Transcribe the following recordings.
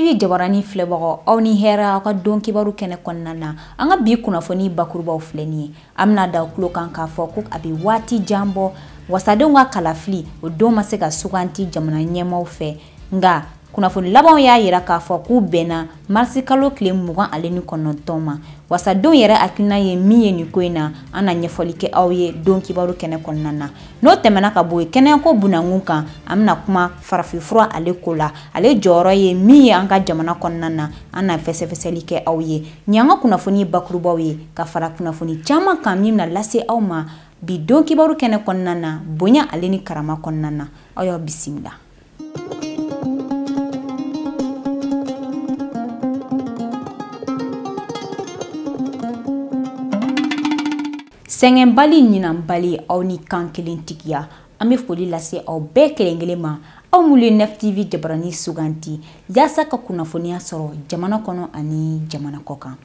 TV jabarani filɛbagaw aw ni hɛrɛ aw ka don kibaru kɛnɛ kɔnɔna na an ka bi kunnafoni bakurubaw filɛ ni ye amina da kulo kan k'a fɔ ko a bɛ waati jan bɔ wasadenw ka kalafili o don ma se ka suganti jamana ɲɛmaaw fɛ nga kunnafoni labanw y'a yira k'a fɔ k'u bɛnna marisi kalo tile 29 ma wasadenw yɛrɛ hakilina ye min ye nin ko in na an na ɲɛfɔli kɛ aw ye don kibaru kɛnɛ kɔnɔna na n'o tɛmɛna ka bɔ kɛnɛyako bunakun kan an bɛna kuma farafinfura ale ko la ale jɔyɔrɔ ye min ye an ka jamana kɔnɔna na an na fɛsɛfɛsɛli kɛ aw ye ni an ka kunnafoni bakurubaw ye ka fara kunnafoni caman kan min na lase aw ma bi don kibaru kɛnɛ kɔnɔna na bonya ale ni karama kɔnɔna na aw y'aw bisimila. Sɛngɛnbali ɲinanbali aw ni kan kelen tigiya an bɛ foli lase aw bɛɛ kelen-kelen ma aw minnu ye Nef TV jabarani suganti yaasa ka kunnafoniya sɔrɔ jamana kɔnɔ ani jamana kɔkan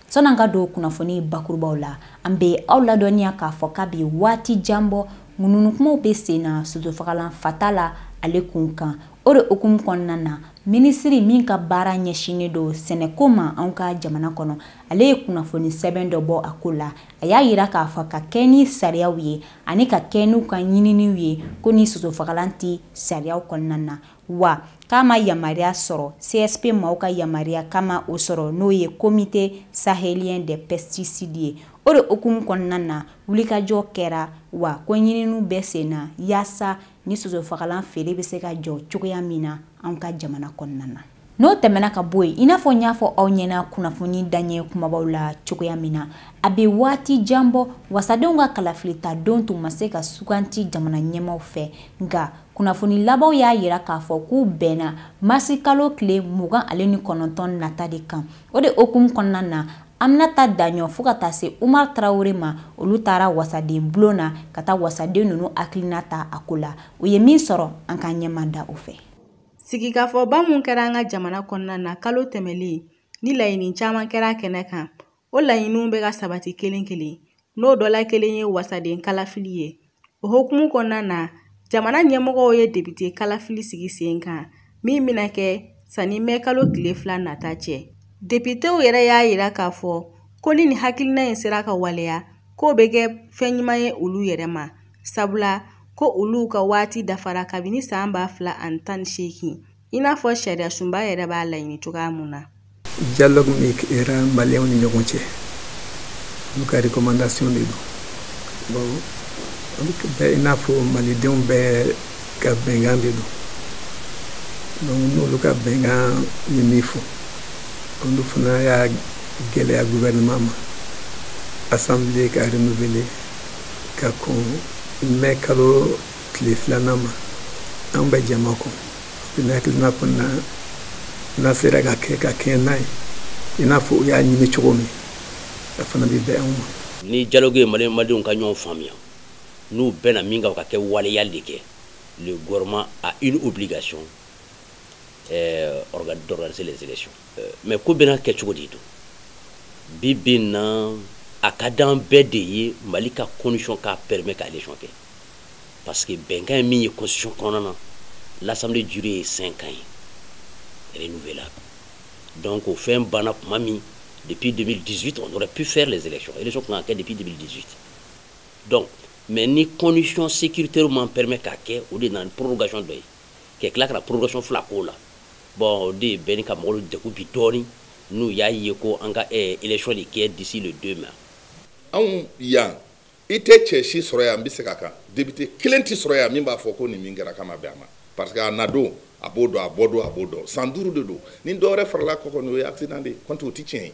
sɔnni ka don kunnafoni bakurubaw la an bɛ aw ladɔnniya k'a fɔ k'a bɛ waati jan bɔ ŋununukumaw bɛ sen na sosofagalan fata la ale kun kan o de hukumu kɔnɔna na minisiri min ka baara ɲɛsinnen don sɛnɛko ma anw ka jamana kɔnɔ ale ye kunnafoni sɛbɛn dɔ bɔ a ko la a y'a yira k'a fɔ ka kɛ ni sariyaw ye ani ka kɛ n'u ka ɲininiw ye ko ni sosofagalan tɛ sariyaw kɔnɔna na wa k'a ma yamaruya sɔrɔ CSP maaw ka yamaruya kama o sɔrɔ n'o ye comité sahélien des pesticides ye o de hukumu kɔnɔna na wulikajɔ kɛra wa ko ɲininiw bɛ sen na yaasa ni sosofagalan feere bɛ se ka jɔ cogoya min na an ka jamana kɔnɔna na n'o tɛmɛna ka bɔ yen i n'a fɔ n y'a fɔ aw ɲɛna kunnafoni daɲɛ kumabaw la cogoya min na a bɛ waati jan bɔ wasadenw ka kalafilita don tun ma se ka suganti jamana ɲɛmaaw fɛ nka kunnafoni labanw y'a yira k'a fɔ k'u bɛnna marisi kalo tile 29 nata de kan o de hukumu kɔnɔna na Aminata Daɲɔ fo ka taa se Umar Traoré ma olu taara wasaden bulon na ka taa wasaden ninnu hakilina ta a ko la o ye min sɔrɔ an ka ɲɛma da o fɛ sigikafɔba mun kɛra an ka jamana kɔnɔna na kalo tɛmɛlen ni laɲini caman kɛra kɛnɛ kan o laɲiniw bɛ ka sabati kelen kelen n'o dɔla kelen ye wasaden kalafili ye o hukumu kɔnɔna na jamana ɲɛmɔgɔw ye député kalafili sigi sen kan min bɛna kɛ sani mɛ kalo tile 2 nata cɛ députéw yɛrɛ y'a yira k'a fɔ ko ni nin hakilina in sera ka waleya k'o bɛ kɛ fɛn ɲuman ye olu yɛrɛ ma sabula ko olu ka waati dafara kabini san 2018 i n'a fɔ sariya sunba yɛrɛ b'a laɲini cogoya mun na dialogue min kɛra maliyɛnw ni ɲɔgɔn cɛ olu ka recommandation de don bon bɛɛ i n'a fɔ malidenw bɛɛ ka bɛnkan de don donc n'olu ka bɛnkan ye min fɔ olu fana y'a gɛlɛya gouvernement ma assemblée ka renouveler ka kɔn mɛ kalo tile 2 ma an bɛ jama kɔn ne hakilina kɔnɔna n'a sera ka kɛ n'a ye i n'a fɔ u y'a ɲini cogo min a fana bɛ bɛn anw ma ni dialogue ye malidenw ka ɲɔgɔn faamuya n'u bɛnna min kan ka kɛ waleyali de kɛ le gouvernement a une obligation d'organiser les élections mais ko bɛna kɛ cogo di don bi bi na a ka d'an bɛɛ de ye Mali ka condition k'a permet ka élection kɛ parce que bɛnkan ye min ye constitution kɔnɔna na l'assemblée durée ye 5 ans renouvelable donc au fɛn banna kuma min depuis 2018 on aurait pu faire les élections kan ka kɛ depuis 2018 donc mais ni condition sécuritaire m'en permet k'a kɛ o de na prorogation dɔ ye kɛ tila ka na prorogation 2 k'o la bon o de bɛɛ ni ka mɔgɔw degun bi dɔɔni n'u y'a ye ko an ka élection de kɛ d'ici le 2 mai anw yan i tɛ cɛ si sɔrɔ yan n bɛ se ka kan député kelen tɛ sɔrɔ yan min b'a fɔ ko nin min kɛra kama bɛn a ma parce que a na don a b'o dɔn a bɔ don a b'o dɔn san 5 de don ni dɔ wɛrɛ farala kɔ kɔni o ye accident de ye kɔnti o tɛ tiɲɛ ye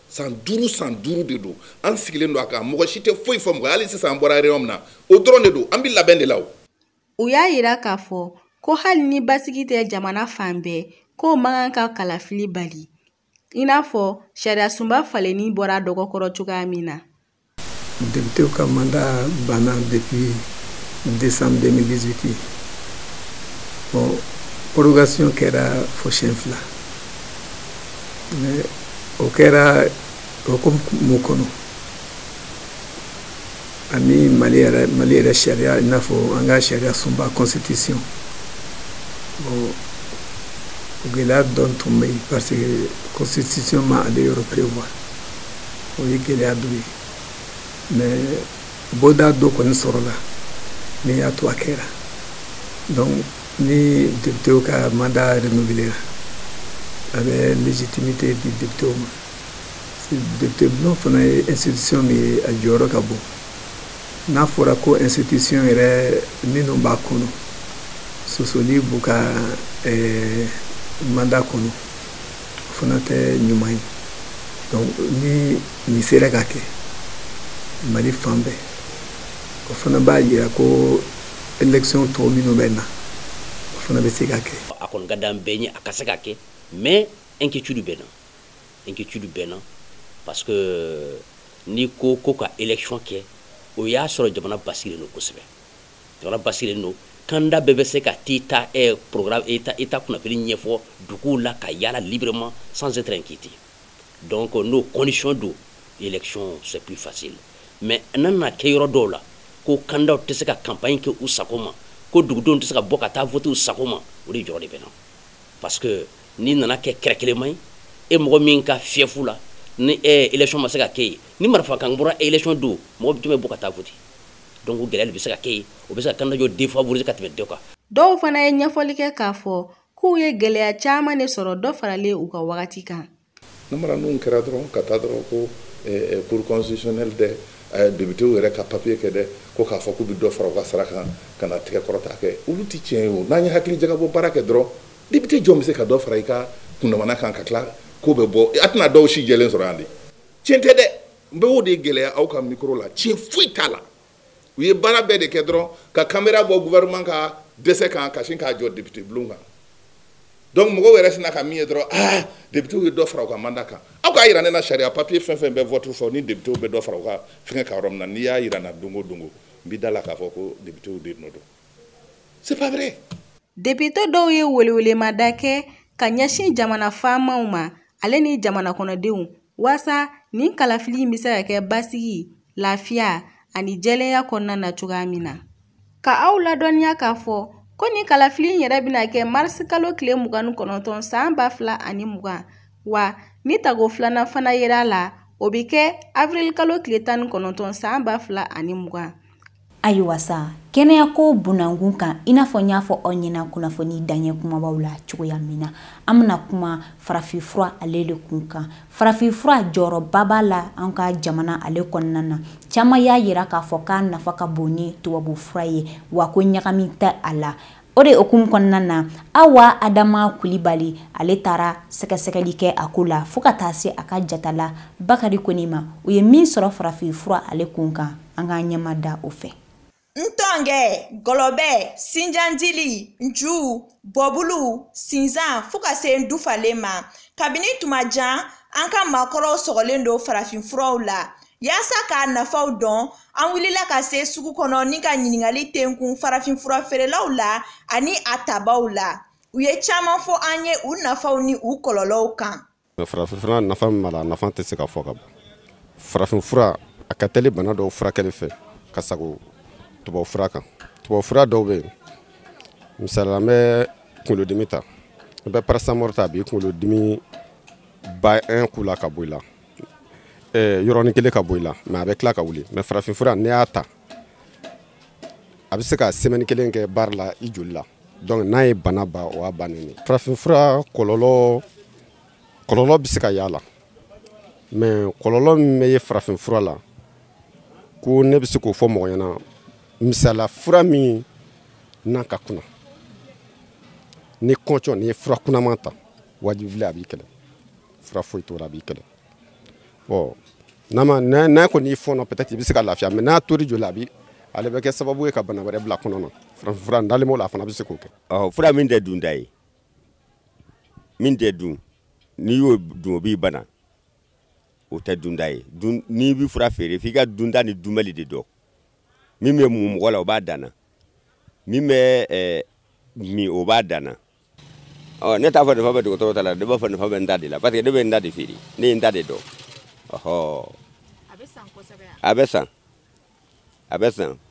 san 5 de don an sigilen don a kan mɔgɔ si tɛ foyi fɔ mɔgɔ hali sisan an bɔra réunion min na o dɔrɔn de don an bɛ labɛn de la o. u y'a yira k'a fɔ ko hali ni basigi tɛ jamana fan bɛɛ k'o man kan ka kalafili bali i n'a fɔ sariya sunba falenni bɔra dɔgɔkɔrɔ cogoya min na. députéw ka mandat banna depuis décembre 2018 bon prorogation kɛra fo siɲɛ 2 mais o kɛra hukumu kɔnɔ ani Mali yɛrɛ sariya i n'a fɔ an ka sariya sunba constitution bon gɛlɛya dɔn tun bɛ yen parce que constitution ma ale yɔrɔ prévoir o ye gɛlɛya dɔ ye mais bɔda dɔ kɔni sɔrɔla ni y'a to a kɛra donc ni députéw ka mandat renouvelé a bɛ légitimité di députéw ma député bulon fana ye institution min ye a jɔyɔrɔ ka bon n'a fɔra ko institution yɛrɛ minnu b'a kɔnɔ sosoli b'u ka mandat kɔnɔ o fana tɛ ɲuman ye donc ni nin sera ka kɛ Mali fan bɛɛ o fana b'a yira ko élection tɔw minnu bɛ na o fana bɛ se ka kɛ. A kɔni ka d'an bɛɛ ye a ka se ka kɛ mais inquiétude bɛ na parce que ni ko ka élection kɛ o y'a sɔrɔ jamana basigilen don kosɛbɛ jamana basigilen don kanda bɛɛ bɛ se ka ta programme état kunnafoni ɲɛfɔ duguw la ka yala librement sans être inquiété donc nos conditions do élection c'est plus facile mais nana kɛ yɔrɔ dɔw la ko kandaw tɛ se ka campagne kɛ u sago ma ko dugudenw tɛ se ka bɔ ka taa voter u sago ma o de jɔrɔ de bɛ na parce que ni nana kɛ kɛrɛ kelen ma ye e mɔgɔ min ka fiɛfu la ni élection ma se ka kɛ ye ni marifa kan bɔra élection do mɔgɔ jumɛn bɔ ka taa voter donc o gɛlɛya de bɛ se ka kɛ ye o bɛ se ka kandajɔ défavoriser ka tɛmɛ dɔ kan. Dɔw fana ye ɲɛfɔli kɛ k'a fɔ k'u ye gɛlɛya caman de sɔrɔ dɔ faralen u ka wagati kan. Namara nun kɛra dɔrɔn ka taa dɔrɔn ko cour constitutionnel dɛ députéw yɛrɛ ka papier kɛ dɛ ko k'a fɔ k'u bɛ dɔ fara u ka sara kan ka na tigɛ kɔrɔta kɛ olu tɛ tiɲɛ ye o n'an ye hakili jagabɔ baara kɛ dɔrɔn député jɔn bɛ se ka dɔ fara i ka kundamana kan ka tila ko bɛ bɔ a tɛna dɔw si jɛlen sɔrɔ yan de tiɲɛ tɛ dɛ n bɛ o de gɛlɛya aw ka micro la tiɲɛ foyi t'a la u ye baara bɛɛ de kɛ dɔrɔn ka caméra bɔ gouvernement ka dɛsɛ kan ka sin k'a jɔ député bulon kan donc mɔgɔw yɛrɛ sina ka min ye dɔrɔn députéw ye dɔ fara u ka mandat kan aw k'a yira ne na sariya papier fɛn fɛn bɛ vote fɔ ni députéw bɛ dɔ fara u ka fɛngɛ ka yɔrɔ min na n'i y'a yira n na don o don n b'i da la k'a fɔ ko députéw de nɔ don c'est pas vrai. Député dɔw ye welewelemada kɛ ka ɲɛsin jamana faamaw ma ale ni jamana kɔnɔdenw waasa nin kalafili in bɛ se ka kɛ basigi lafiya ani jɛlenya kɔnɔna na cogoya min na ka aw ladɔnniya k'a fɔ ko nin kalafili in yɛrɛ bɛna kɛ mars kalo tile 29 san 2020 wa ni tago filanan fana yera la o bɛ kɛ avril kalo tile 19 san 2020. Ayiwa sa kɛnɛya ko bunakun kan I n'a fɔ n y'a fɔ aw ɲɛna kunnafoni daɲɛ kumabaw la cogoya min na an bɛna kuma farafinfura ale de kun kan farafinfura jɔyɔrɔba b'a la an ka jamana ale kɔnɔna na caman y'a yira k'a fɔ k'a nafa ka bon ni tubabufura ye wa ko ɲagami tɛ a la o de okumu kɔnɔna na Awa Adama Kulibali ale taara sɛgɛsɛgɛli kɛ a ko la fo ka taa se a ka jatala Bakari Kone ma o ye min sɔrɔ farafinfura ale kun kan an ka ɲɛma da o fɛ. Ntɔngɛ, gɔlɔbɛ, sinjandili, nju, bɔbulu, sinzan fo ka se ndufalen ma. Kabini tuma jan, an ka maakɔrɔw sɔgɔlen don farafinfuraw la. Yaasa k'a nafaw dɔn, an wulila ka se sugu kɔnɔ ni ka ɲininkali tenkun farafinfura feerelaw la ani a tabaw la. U ye caman fɔ an ye u nafaw ni u kɔlɔlɔw kan. Farafinfura nafa min b'a la, nafa tɛ se ka fɔ ka ban. Farafinfura a ka teli bana dɔw furakɛli fɛ ka sago tubabufura kan. Tubabufura dɔw bɛ yen misaliya n bɛ kunkolodimi ta n bɛ paracetamol ta a b'i kunkolodimi ba 1 k'u la ka bɔ i la yɔrɔnin kelen ka bɔ i la mais a bɛ tila ka wuli mais farafinfura n'i y'a ta a bɛ se ka semaine kelen kɛ baara la i joli la donc n'a ye bana ba o y'a bannen ye. Farafinfura kɔlɔlɔ bɛ se ka y'a la mais kɔlɔlɔ min bɛ ye farafinfura la ko ne bɛ se k'o fɔ mɔgɔ ɲɛna misala fura min n'a ka kunna ni kɔncɔn ni ye fura kunnaman ta wajibile a b'i kɛlɛ fura foyi t'o la a b'i kɛlɛ bon n'a kɔni y'i fɔɔnɔ peut-être i bɛ se ka lafiya mais n'a tori joli ale bɛ kɛ sababu ye ka bana wɛrɛ bila kɔnɔ na farafinfura n dalen b'o la a fana bɛ se k'o kɛ. Fura min tɛ dunda ye min tɛ dun n'i y'o dun o b'i bana o tɛ dunda ye n'i bɛ fura feere f'i ka dunda ni dunbali de dɔn min bɛ mun mɔgɔ la o b'a danna min bɛ min o b'a danna ne t'a fɔ nafa bɛ dɔgɔtɔrɔ ta la ne b'a fɔ nafa bɛ n ta de la parce que ne bɛ n ta de feere ne ye n ta de dɔn a bɛ san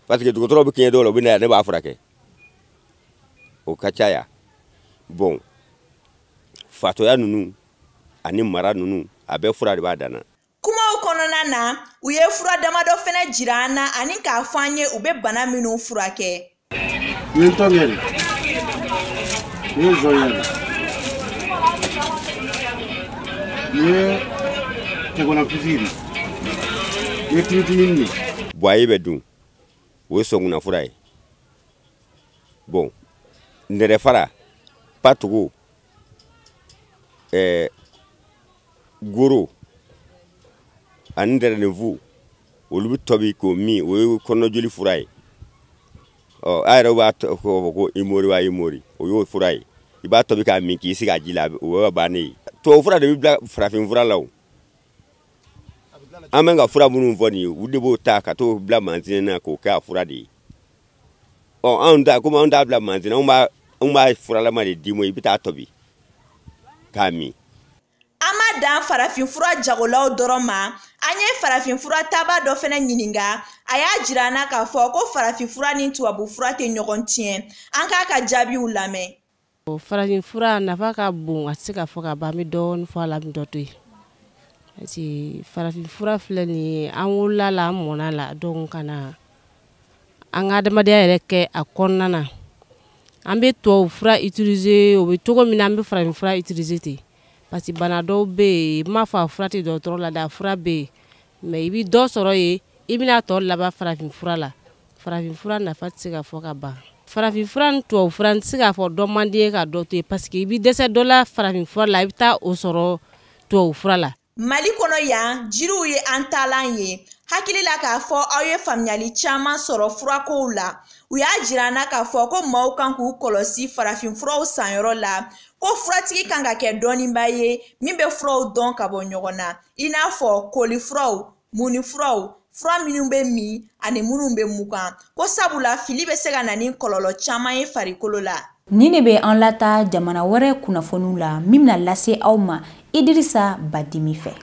parce que dɔgɔtɔrɔ bɛ kɛɲɛ dɔw la u bɛ na yan ne b'a furakɛ o ka ca yan bon fatoya nunu ani mara nunu a bɛ fura de b'a dan na. Kumaw kɔnɔna na u ye fura damadɔ fɛnɛ jira an na ani k'a fɔ an ye u bɛ bana minnu furakɛ. Ni tɔngɛri, ni zɔnyɛri, ni tɛgɔnafisiri, ni tiritimini. Buwaye bɛ dun o ye sɔnguna fura ye. Bon nɛrɛ fara patugo goro ani nɛrɛnefu olu bɛ tobi ko min o ye kɔnɔjoli fura ye. A yɛrɛ b'a fɔ ko imori wa imori o y'o fura ye. I b'a tobi k'a min k'i sigi a ji la o ye bannen ye. Tubabu fura de bɛ bila farafin fura la o. An bɛ ka fura minnu fɔ nin ye u de b'o ta ka t'o bila mansin na k'o kɛ a fura de ye. Anw ta komi anw t'a bila mansin na anw b'a furalama de di mo i bɛ taa tobi k'a min. An ma dan farafin fura jagolaw dɔrɔn ma, an ye farafin fura taba dɔ fɛnɛ ɲininka, a y'a jira an na k'a fɔ ko farafin fura ni tubabu fura tɛ ɲɔgɔn tiɲɛ. An k'a ka jaabiw lamɛn. Farafin fura nafa ka bon, a tɛ se ka fɔ ka ban, an bɛ dɔɔni fɔ a la, an bɛ dɔ to yen. Parce que farafin fura filɛ nin ye an wolola la, an mɔna la, donc ka na an ka adamadenya yɛrɛ kɛ a kɔnɔna na. An bɛ tubabu fura utiliser o bɛ cogo min na an bɛ farafin fura utiliser ten. Parce que bana dɔw bɛ yen, m'a fɔ a fura tɛ dɔgɔtɔrɔ la dɛ, a fura bɛ yen. Mais i bɛ dɔ sɔrɔ yen, i bɛna tɔ laban farafin fura la. Farafin fura nafa tɛ se ka fɔ ka ban. Farafin fura ni tubabu fura n tɛ se k'a fɔ dɔ man di ye ka dɔ to yen. Parce que i bɛ dɛsɛ dɔ la farafin fura la, i bɛ taa o sɔrɔ tubabu fura la. Mali kɔnɔ yan, jiriw ye an taalan ye. Hakili la k'a fɔ aw ye faamuyali caman sɔrɔ furakow la. U y'a jira an na k'a fɔ ko maaw kan k'u kɔlɔsi farafin furaw sanyɔrɔ la. Ko furatigi kan ka kɛ dɔɔniba ye min bɛ furaw dɔn ka bɔ ɲɔgɔn na. I n'a fɔ koli furaw, muni furaw, fura minnu bɛ min ani minnu bɛ mugan. Ko sabula fili bɛ se ka na ni kɔlɔlɔ caman ye farikolo la. Ni ne bɛ an lata jamana wɛrɛ kunnafoniw la min bɛna lase aw ma Idirisa Badimi fɛ.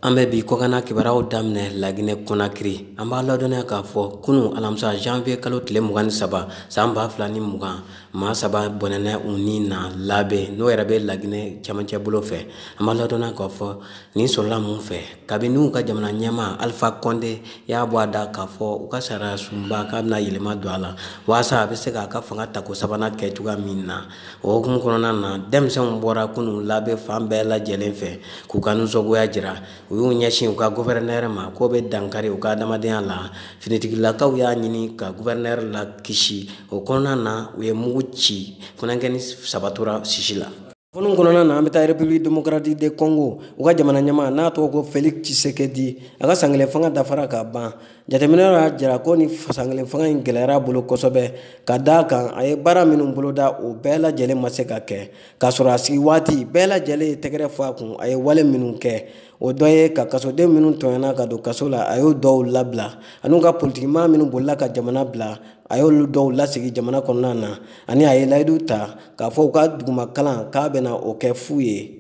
An bɛ bi kɔkana kibaruyaw daminɛ Laginɛ Konakiri. An b'a ladɔnniya k'a fɔ kunu alamisa janvier kalo tile 23 san 2020 maa 3 bɔnɛna u ni na labɛn n'o yɛrɛ bɛ Laginɛ cɛmancɛ bolo fɛ. An b'a ladɔnniya k'a fɔ nin sɔrɔla mun fɛ kabini u ka jamana ɲɛmaa Alpha Condé y'a bɔ a da k'a fɔ u ka sariya sunba k'a bɛna yɛlɛma don a la walasa a bɛ se k'a ka fanga tako sabanan kɛ cogoya min na. O hukumu kɔnɔna na denmisɛnw bɔra kunu labɛn fan bɛɛ lajɛlen fɛ k'u ka nisɔngoya jira. U y'u ɲɛsin u ka gouverneur ma k'o bɛ dankari u ka adamadenya la. Finitigilakaw y'a ɲini ka gouverneur la kisi. O kɔnɔna na u ye mugu ci funankɛni sabatura sisi la. Fɔlɔ kɔnɔna na an bɛ taa République démocratique de Congo u ka jamana ɲɛmaa n'a tɔgɔ ko Félix Tshisekedi a ka sankelen fanga dafara ka ban. Jateminɛw y'a jira ko ni fasankelen fanga in gɛlɛyara bolo kosɛbɛ ka d'a kan a ye baara minnu boloda o bɛɛ lajɛlen ma se ka kɛ k'a sɔrɔ a sigi waati bɛɛ lajɛlen ye tɛgɛrɛ fɔ a kun a ye wale minnu kɛ o dɔ ye ka kasoden minnu tɔɲɔna ka don kaso la a y'o dɔw labila ani ka politikimaa minnu bolila ka jamana bila a y'olu dɔw lasigi jamana kɔnɔna na ani a ye layidu ta k'a fɔ u ka duguma kalan k'a bɛna o kɛ fu ye.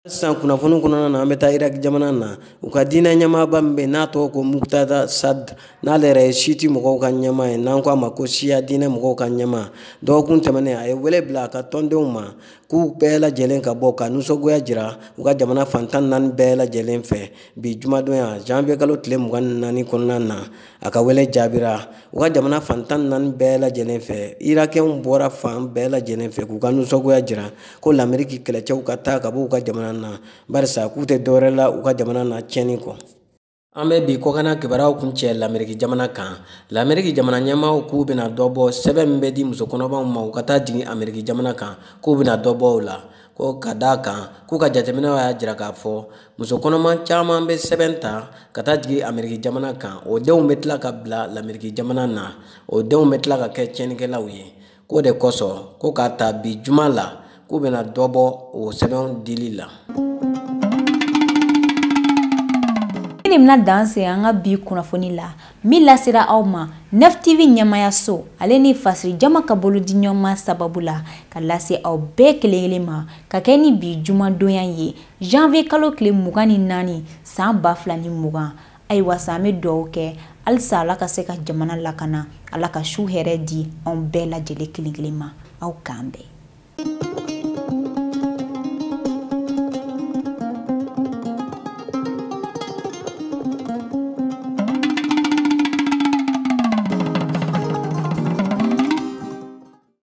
Sisan kunnafoni kɔnɔna na an bɛ taa Irak jamana na u ka diinɛ ɲɛmaaba min bɛ n'a tɔgɔ ko Muqtada Sad n'ale yɛrɛ ye Siti mɔgɔw ka ɲɛmaa ye n'an ko a ma ko Siya diinɛ mɔgɔw ka ɲɛmaa dɔgɔkun tɛmɛnen a ye wele bila a ka tɔndenw ma k'u bɛɛ lajɛlen ka bɔ ka nisɔngoya jira u ka jamana fan 14 bɛɛ lajɛlen fɛ bi jumadonya janvier kalo tile 24 kɔnɔna na a ka wele jaabira u ka jamana fan 14 bɛɛ lajɛlen fɛ Irakɛnw bɔra fan bɛɛ lajɛlen fɛ k'u ka nisɔngoya jira ko l'Amérique kɛlɛcɛw ka taa ka bɔ u ka jamana na barisa k'u tɛ dɔwɛrɛ la u ka jamana na tiɲɛni kɔ. An bɛ bi kɔkana kibaruyaw kun cɛ l'Amérique jamana kan. L'Amérique jamana ɲɛmaaw k'u bɛna dɔ bɔ sɛbɛn min bɛ di musokɔnɔmaw ma u ka taa jigin Amérique jamana kan k'u bɛna dɔ bɔ o la ko ka d'a kan k'u ka jateminɛw y'a jira k'a fɔ musokɔnɔma caman bɛ sɛbɛn ta ka taa jigin Amérique jamana kan o denw bɛ tila ka bila l'Amérique jamana na o denw bɛ tila ka kɛ tiɲɛnikɛlaw ye k'o de kosɔn ko k'a ta bi juma la k'u bɛna dɔ bɔ o sɛbɛnw dili la. Ni bɛna dan se an ka bi kunnafoni la min lasera aw ma Nef TV ɲɛmayaso ale ni Fasiri Jama ka bolodi ɲɔgɔnma sababu la ka lase aw bɛɛ kelen-kelen ma ka kɛ ni bi jumadonya ye janvier kalo tile 24 san 2020 ayiwa sa an bɛ dugawu kɛ halisa Ala ka se ka jamana lakana Ala ka su hɛrɛ di an bɛɛ lajɛlen kelen-kelen ma. aw k'an bɛn.